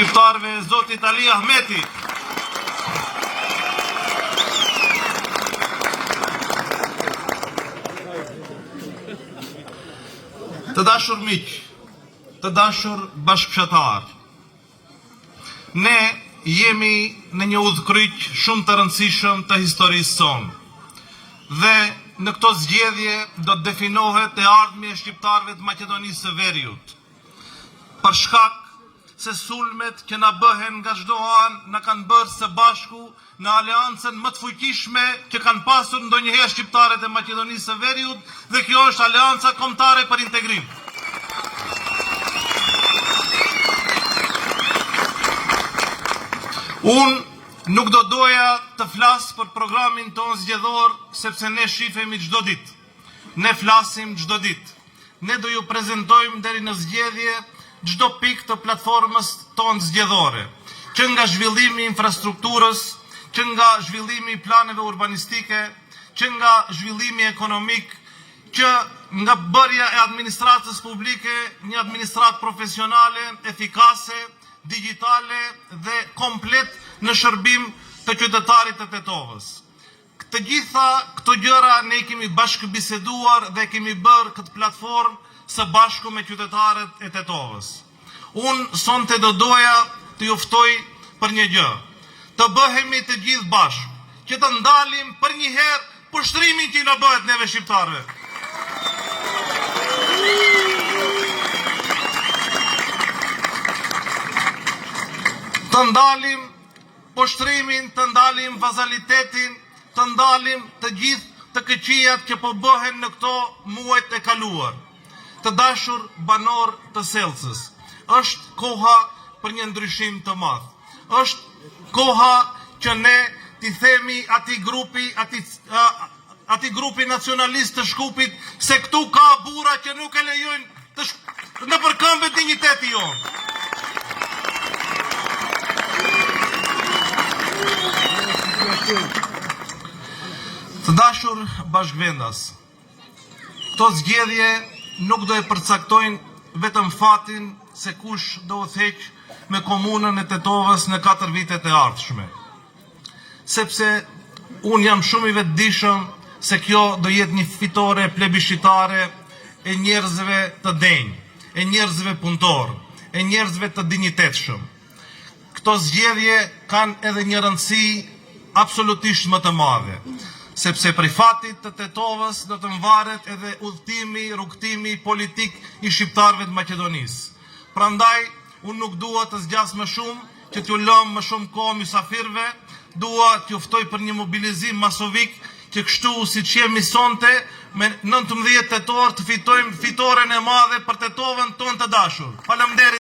Shqiptarëve Zotit Ali Ahmeti. Të dashur miq, të dashur bashkëfshatar, ne jemi në një udhkryq shumë të rëndësishëm të historisë sonë. Dhe në këto zgjedhje do të definohet e ardhmja e shqiptarëve të Maqedonisë së Veriut. Për shkak se sulmet që na bëhen nga çdo anë na kanë bërë së bashku në aleancën më të fuqishme që kanë pasur ndonjëherë shqiptarët e Maqedonisë së Veriut, dhe kjo është Aleanca Kombëtare për Integrim. Unë nuk do doja të flas për programin tonë zgjedhor, sepse ne shifemi çdo ditë. Ne flasim çdo ditë. Ne do ju prezantojmë deri në zgjedhje çdo pikë të platformës tonë zgjedhore, që nga zhvillimi i infrastrukturës, që nga zhvillimi i planeve urbanistike, që nga zhvillimi ekonomik, që nga bërja e administratës publike një administratë profesionale, efikase, digjitale dhe komplet në shërbim të qytetarit të Tetovës. Të gjitha këto gjëra ne kemi bashkëbiseduar dhe kemi bërë këtë platformë së bashku me qytetarët e Tetovës. Unë sonte do doja të ju ftoj për një gjë, të bëhemi të gjithë bashkë, që të ndalim për një herë pushtrimin që na bëhet neve shqiptarëve. Të ndalim poshtrimin, të ndalim vazalitetin, të ndalim të gjithë të këqijat që po bëhen në këto muajt e kaluar. Të dashur banor të Selcës, është koha për një ndryshim të madh. Është koha që ne t'i themi atij grupi nacionalist të Shkupit se këtu ka burra që nuk e lejojnë në përkëmbë dinjiteti jonë. Të dashur bashkëvendas, këto zgjedhje nuk do e përcaktojnë vetëm fatin se kush do u theq me komunën e Tetovës në 4 vitet e ardhshme. Sepse unë jam shumë i vetëdijshëm se kjo do jetë një fitore plebiscitare e njerëzve të denj, e njerëzve punëtor, e njerëzve të dinjitetshëm. Këto zgjedhje kanë edhe një rëndësi absolutisht më të madhe, sepse prej fatit të Tetovës do të mvaret edhe udhëtimi, rrugtimi politik i shqiptarëve të Maqedonisë. Prandaj, unë nuk dua të zgjas më shumë, që t'ju lëm më shumë kohë mysafirëve, dua t'ju ftoj për një mobilizim masovik, që kështu siç jemi sonte, me 19 tetor të fitojmë fitoren e madhe për Tetovën tonë të dashur. Faleminderit.